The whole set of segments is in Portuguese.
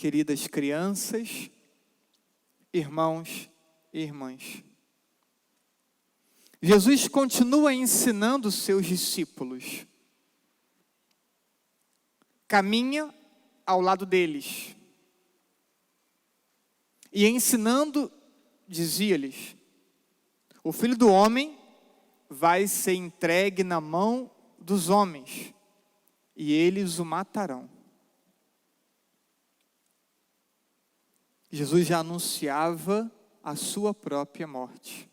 queridas crianças, irmãos e irmãs. Jesus continua ensinando os seus discípulos. Caminha ao lado deles. E ensinando, dizia-lhes: o Filho do Homem vai ser entregue na mão dos homens, e eles o matarão. Jesus já anunciava a sua própria morte.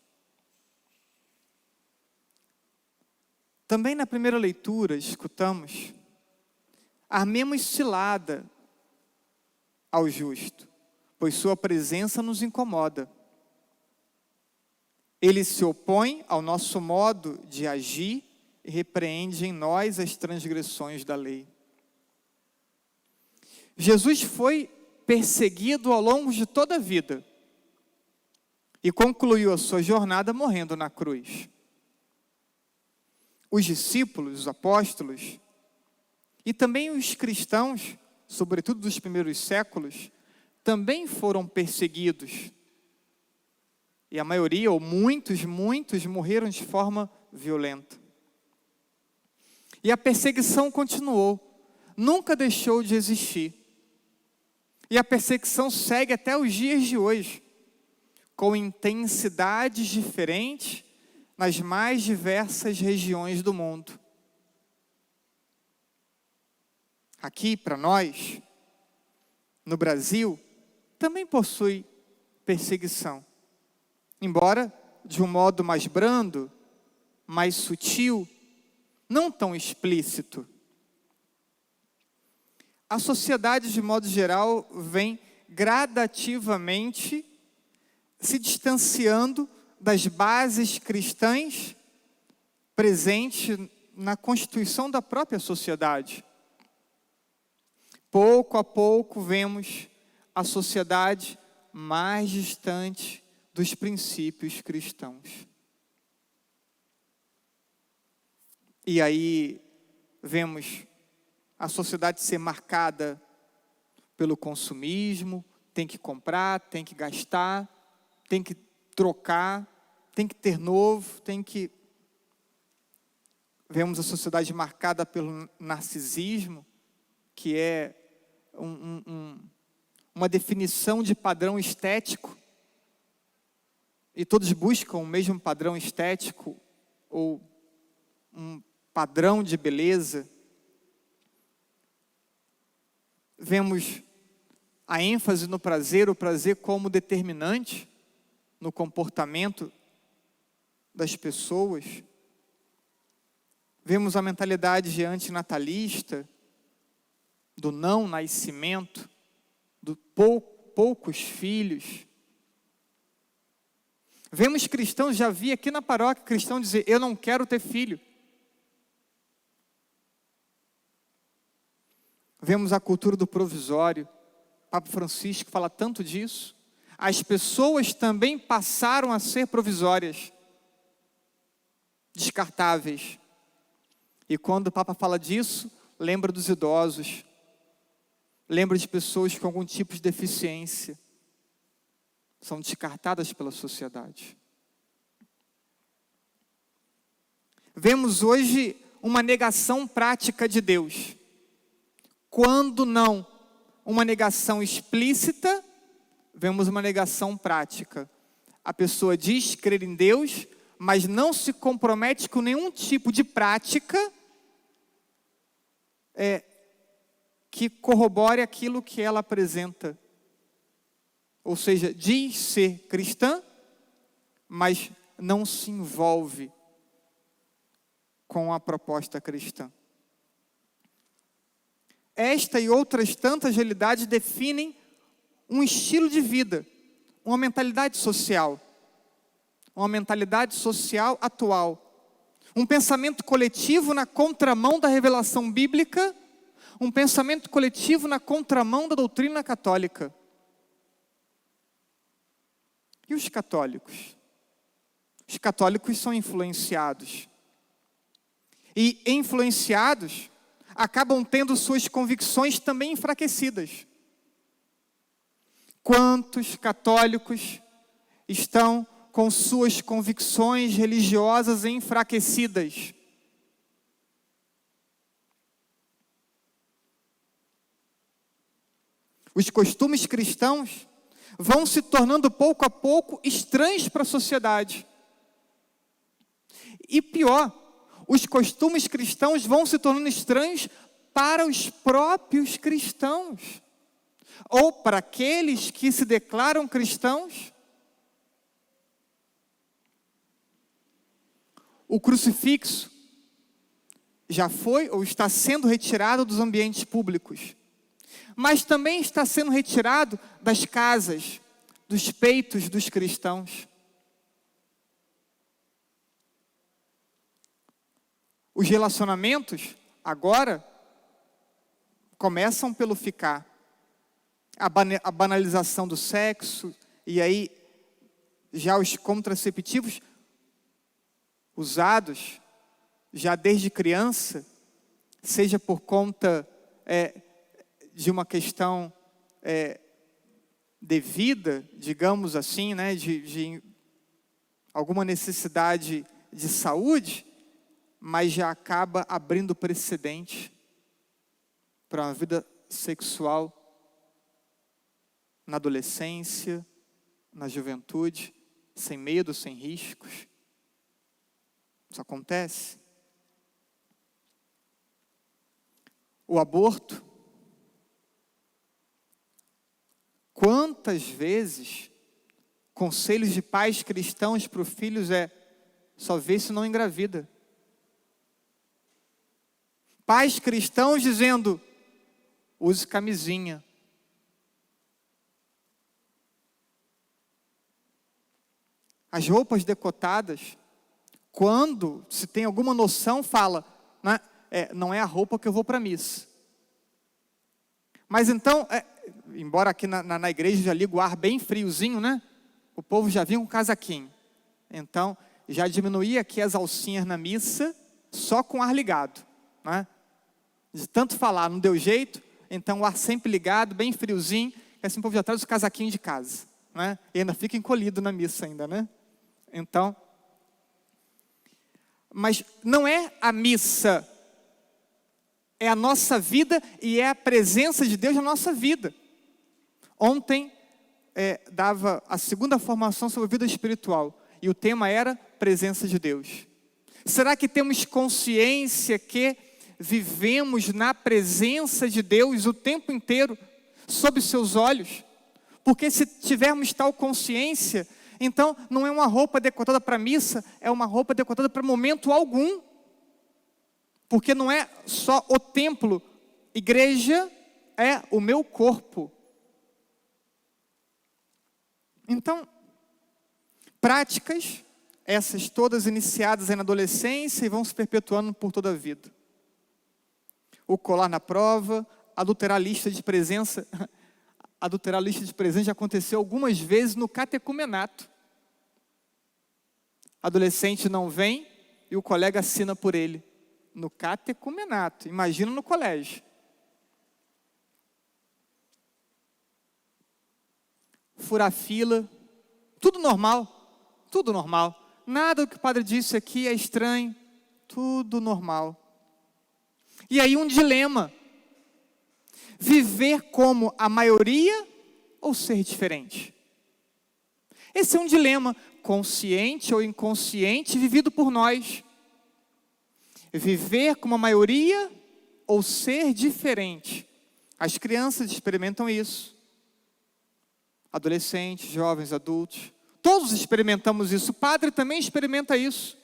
Também na primeira leitura escutamos: armemos cilada ao justo, pois sua presença nos incomoda. Ele se opõe ao nosso modo de agir e repreende em nós as transgressões da lei. Jesus foi perseguido ao longo de toda a vida e concluiu a sua jornada morrendo na cruz. Os discípulos, os apóstolos e também os cristãos, sobretudo dos primeiros séculos, também foram perseguidos. E a maioria, ou muitos, morreram de forma violenta. E a perseguição continuou, nunca deixou de existir. E a perseguição segue até os dias de hoje, com intensidades diferentes nas mais diversas regiões do mundo. Aqui, para nós, no Brasil, também possui perseguição. Embora de um modo mais brando, mais sutil, não tão explícito. A sociedade, de modo geral, vem gradativamente se distanciando das bases cristãs presentes na constituição da própria sociedade. Pouco a pouco vemos a sociedade mais distante dos princípios cristãos. E aí vemos a sociedade ser marcada pelo consumismo, tem que comprar, tem que gastar, tem que trocar, tem que ter novo, Vemos a sociedade marcada pelo narcisismo, que é uma definição de padrão estético, e todos buscam o mesmo padrão estético, ou um padrão de beleza. Vemos a ênfase no prazer, o prazer como determinante no comportamento das pessoas. Vemos a mentalidade antinatalista, do não nascimento, do poucos filhos. Vemos cristãos, já vi aqui na paróquia, cristão dizer: eu não quero ter filho. Vemos a cultura do provisório. Papa Francisco fala tanto disso. As pessoas também passaram a ser provisórias, descartáveis. E quando o Papa fala disso, lembra dos idosos, lembra de pessoas com algum tipo de deficiência. São descartadas pela sociedade. Vemos hoje uma negação prática de Deus. Quando não uma negação explícita, vemos uma negação prática. A pessoa diz crer em Deus, mas não se compromete com nenhum tipo de prática que corrobore aquilo que ela apresenta. Ou seja, diz ser cristã, mas não se envolve com a proposta cristã. Esta e outras tantas realidades definem um estilo de vida, uma mentalidade social atual, um pensamento coletivo na contramão da revelação bíblica, um pensamento coletivo na contramão da doutrina católica. E os católicos? Os católicos são influenciados. E influenciados, acabam tendo suas convicções também enfraquecidas. Quantos católicos estão com suas convicções religiosas enfraquecidas? Os costumes cristãos vão se tornando pouco a pouco estranhos para a sociedade. E pior, os costumes cristãos vão se tornando estranhos para os próprios cristãos, ou para aqueles que se declaram cristãos. O crucifixo já foi ou está sendo retirado dos ambientes públicos, mas também está sendo retirado das casas, dos peitos dos cristãos. Os relacionamentos agora começam pelo ficar. A banalização do sexo, e aí já os contraceptivos usados já desde criança, seja por conta de uma questão de vida, digamos assim, né, de alguma necessidade de saúde, mas já acaba abrindo precedente para uma vida sexual na adolescência, na juventude, sem medo, sem riscos. Isso acontece. O aborto. Quantas vezes conselhos de pais cristãos para os filhos só vê se não engravida. Pais cristãos dizendo, use camisinha. As roupas decotadas, quando se tem alguma noção, fala, né, não é a roupa que eu vou para a missa. Mas então, embora aqui na igreja já liga o ar bem friozinho, né? O povo já vinha com casaquinho. Então, já diminuía aqui as alcinhas na missa, só com o ar ligado, né? De tanto falar, não deu jeito, então o ar sempre ligado, bem friozinho, e assim o povo já traz o casaquinho de casa, né? E ainda fica encolhido na missa ainda, né? Então, mas não é a missa, é a nossa vida e é a presença de Deus na nossa vida. Ontem dava a segunda formação sobre vida espiritual e o tema era presença de Deus. Será que temos consciência que vivemos na presença de Deus o tempo inteiro, sob seus olhos? Porque se tivermos tal consciência, então não é uma roupa decotada para a missa, é uma roupa decotada para momento algum. Porque não é só o templo, igreja é o meu corpo. Então, práticas, essas todas iniciadas na adolescência e vão se perpetuando por toda a vida. O colar na prova, adulterar a lista de presença. Adulterar a lista de presença já aconteceu algumas vezes no catecumenato. Adolescente não vem e o colega assina por ele. No catecumenato, imagina no colégio. Furar fila, tudo normal, tudo normal. Nada do que o padre disse aqui é estranho, tudo normal. E aí um dilema, viver como a maioria ou ser diferente? Esse é um dilema, consciente ou inconsciente, vivido por nós. Viver como a maioria ou ser diferente? As crianças experimentam isso. Adolescentes, jovens, adultos, todos experimentamos isso. O padre também experimenta isso.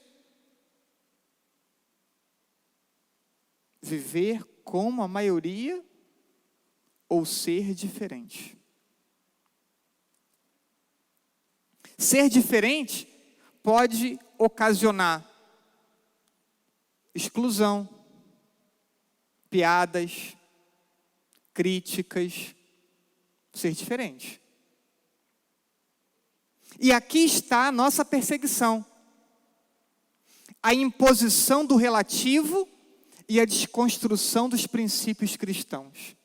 Viver como a maioria ou ser diferente? Ser diferente pode ocasionar exclusão, piadas, críticas, ser diferente. E aqui está a nossa perseguição. A imposição do relativo e a desconstrução dos princípios cristãos.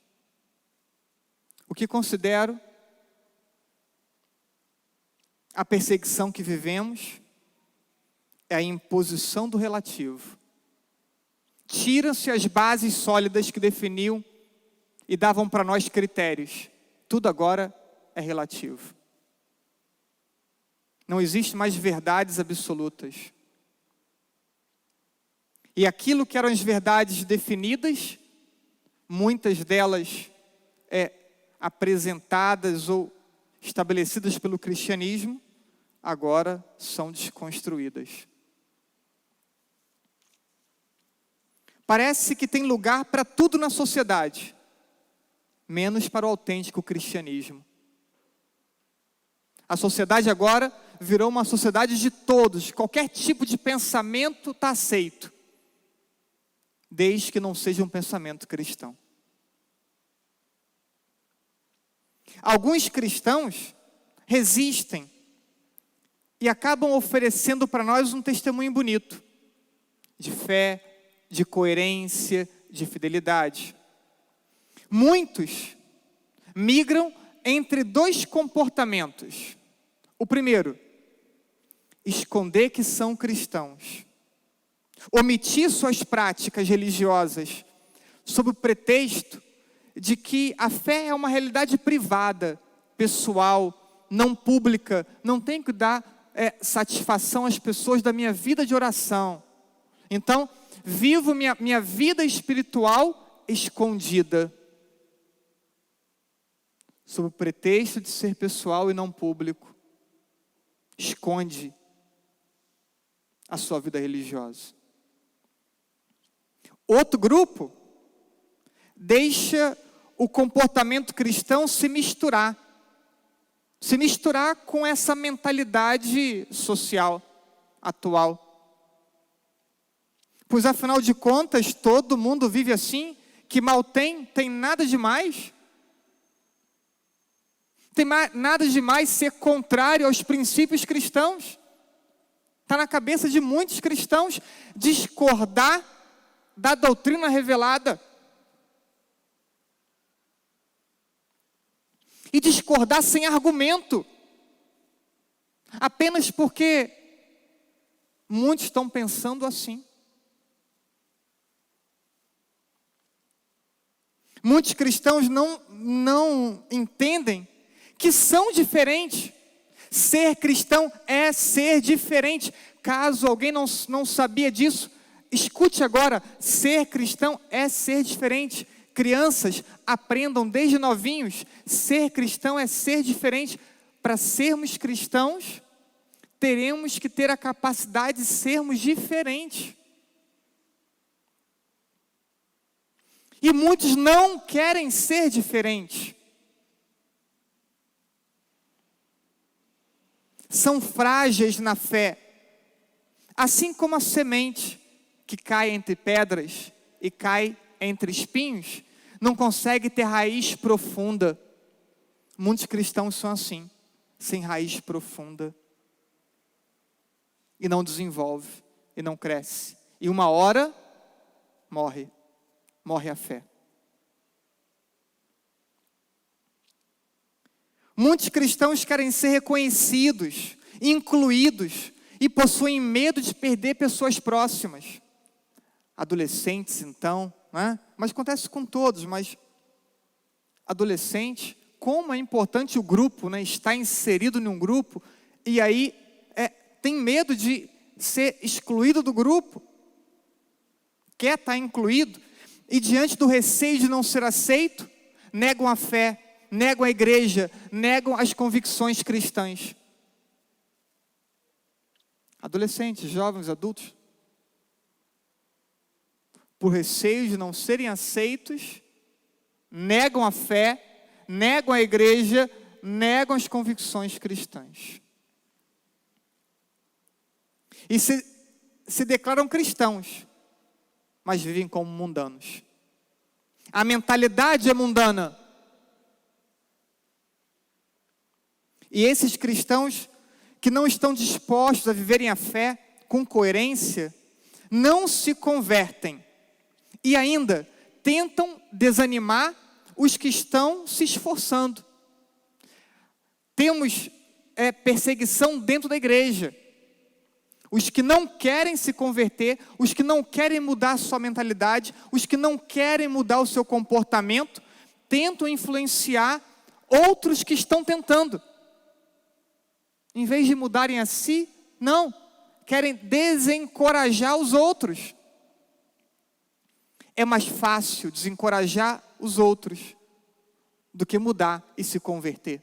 O que considero a perseguição que vivemos é a imposição do relativo. Tiram-se as bases sólidas que definiam e davam para nós critérios. Tudo agora é relativo. Não existe mais verdades absolutas. E aquilo que eram as verdades definidas, muitas delas apresentadas ou estabelecidas pelo cristianismo, agora são desconstruídas. Parece que tem lugar para tudo na sociedade, menos para o autêntico cristianismo. A sociedade agora virou uma sociedade de todos. Qualquer tipo de pensamento está aceito, desde que não seja um pensamento cristão. Alguns cristãos resistem e acabam oferecendo para nós um testemunho bonito, de fé, de coerência, de fidelidade. Muitos migram entre dois comportamentos. O primeiro, esconder que são cristãos. Omitir suas práticas religiosas sob o pretexto de que a fé é uma realidade privada, pessoal, não pública, não tenho que dar satisfação às pessoas da minha vida de oração. Então, vivo minha vida espiritual escondida, sob o pretexto de ser pessoal e não público. Esconde a sua vida religiosa. Outro grupo deixa o comportamento cristão se misturar com essa mentalidade social atual. Pois afinal de contas, todo mundo vive assim, que mal tem nada demais. Tem nada demais ser contrário aos princípios cristãos. Está na cabeça de muitos cristãos discordar da doutrina revelada. E discordar sem argumento. Apenas porque muitos estão pensando assim. Muitos cristãos não entendem que são diferentes. Ser cristão é ser diferente. Caso alguém não sabia disso, escute agora. Ser cristão é ser diferente. Crianças, aprendam desde novinhos. Ser cristão é ser diferente. Para sermos cristãos, teremos que ter a capacidade de sermos diferentes. E muitos não querem ser diferentes. São frágeis na fé. Assim como a semente que cai entre pedras e cai entre espinhos, não consegue ter raiz profunda. Muitos cristãos são assim, sem raiz profunda. E não desenvolve, e não cresce. E uma hora, morre a fé. Muitos cristãos querem ser reconhecidos, incluídos, e possuem medo de perder pessoas próximas. Adolescentes, então, né? Mas acontece com todos, mas adolescente, como é importante o grupo, né? Estar inserido em um grupo, e aí tem medo de ser excluído do grupo, quer estar incluído, e diante do receio de não ser aceito, negam a fé, negam a igreja, negam as convicções cristãs. Adolescentes, jovens, adultos, por receio de não serem aceitos, negam a fé, negam a igreja, negam as convicções cristãs. E se declaram cristãos, mas vivem como mundanos. A mentalidade é mundana. E esses cristãos que não estão dispostos a viverem a fé com coerência, não se convertem. E ainda tentam desanimar os que estão se esforçando. Temos perseguição dentro da igreja. Os que não querem se converter, os que não querem mudar a sua mentalidade, os que não querem mudar o seu comportamento, tentam influenciar outros que estão tentando. Em vez de mudarem a si, não, querem desencorajar os outros. É mais fácil desencorajar os outros do que mudar e se converter.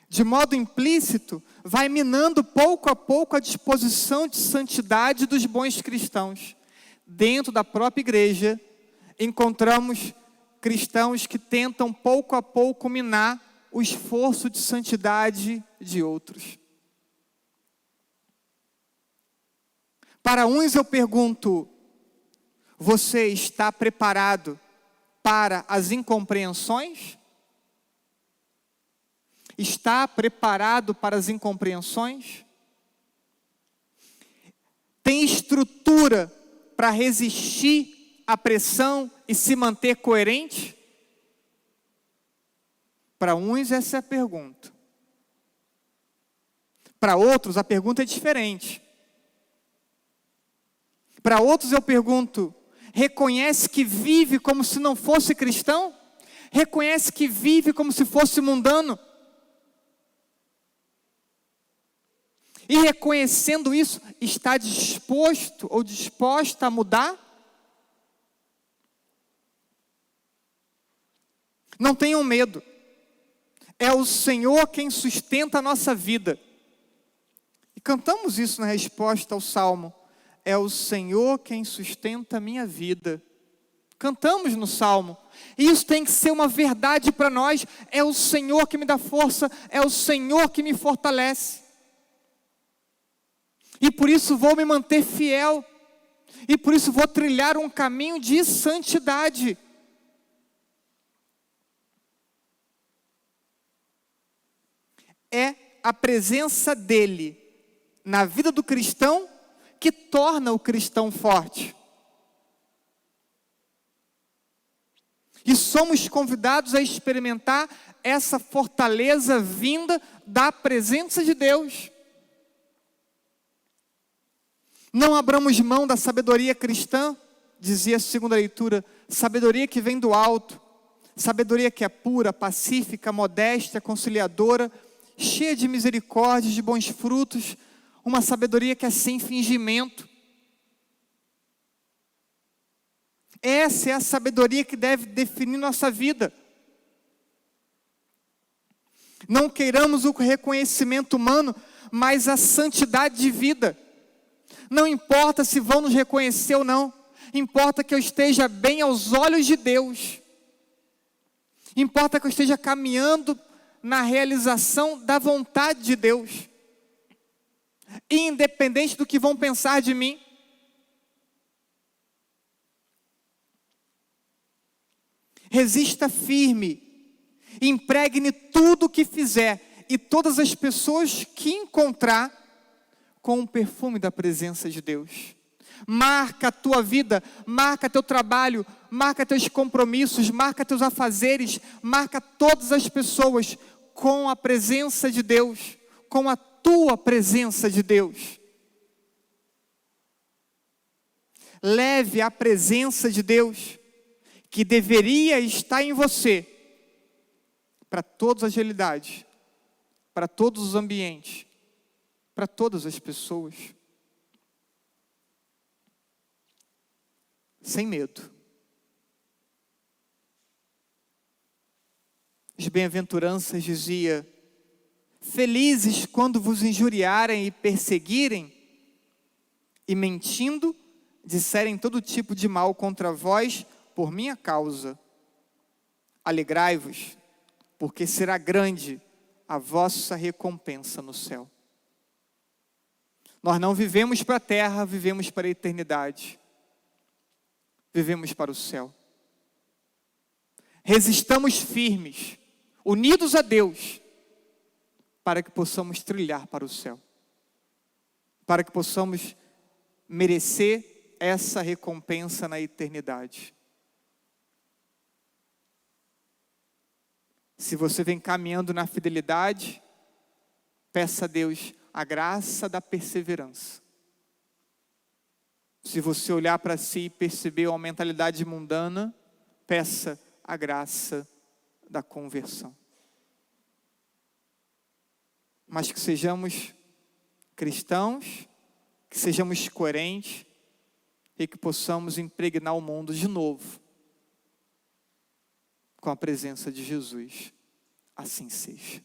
De modo implícito, vai minando pouco a pouco a disposição de santidade dos bons cristãos. Dentro da própria igreja, encontramos cristãos que tentam pouco a pouco minar o esforço de santidade de outros. Para uns eu pergunto: você está preparado para as incompreensões? Está preparado para as incompreensões? Tem estrutura para resistir à pressão e se manter coerente? Para uns essa é a pergunta. Para outros a pergunta é diferente. Para outros eu pergunto: reconhece que vive como se não fosse cristão? Reconhece que vive como se fosse mundano? E reconhecendo isso, está disposto ou disposta a mudar? Não tenham medo. É o Senhor quem sustenta a nossa vida. E cantamos isso na resposta ao Salmo. É o Senhor quem sustenta a minha vida. Cantamos no Salmo. E isso tem que ser uma verdade para nós. É o Senhor que me dá força. É o Senhor que me fortalece. E por isso vou me manter fiel. E por isso vou trilhar um caminho de santidade. É a presença dele na vida do cristão que torna o cristão forte. E somos convidados a experimentar essa fortaleza vinda da presença de Deus. Não abramos mão da sabedoria cristã, dizia a segunda leitura, sabedoria que vem do alto, sabedoria que é pura, pacífica, modesta, conciliadora, cheia de misericórdia, de bons frutos, uma sabedoria que é sem fingimento. Essa é a sabedoria que deve definir nossa vida. Não queiramos o reconhecimento humano, mas a santidade de vida. Não importa se vão nos reconhecer ou não, importa que eu esteja bem aos olhos de Deus. Importa que eu esteja caminhando na realização da vontade de Deus. Independente do que vão pensar de mim. Resista firme, impregne tudo o que fizer e todas as pessoas que encontrar com o perfume da presença de Deus. Marca a tua vida, marca teu trabalho, marca teus compromissos, marca teus afazeres, marca todas as pessoas com a presença de Deus, com a tua presença de Deus. Leve a presença de Deus, que deveria estar em você, para todas as realidades, para todos os ambientes, para todas as pessoas. Sem medo. As bem-aventuranças dizia: felizes quando vos injuriarem e perseguirem, e mentindo, disserem todo tipo de mal contra vós, por minha causa. Alegrai-vos, porque será grande a vossa recompensa no céu. Nós não vivemos para a terra, vivemos para a eternidade. Vivemos para o céu. Resistamos firmes, unidos a Deus, para que possamos trilhar para o céu. Para que possamos merecer essa recompensa na eternidade. Se você vem caminhando na fidelidade, peça a Deus a graça da perseverança. Se você olhar para si e perceber uma mentalidade mundana, peça a graça da conversão. Mas que sejamos cristãos, que sejamos coerentes e que possamos impregnar o mundo de novo com a presença de Jesus. Assim seja.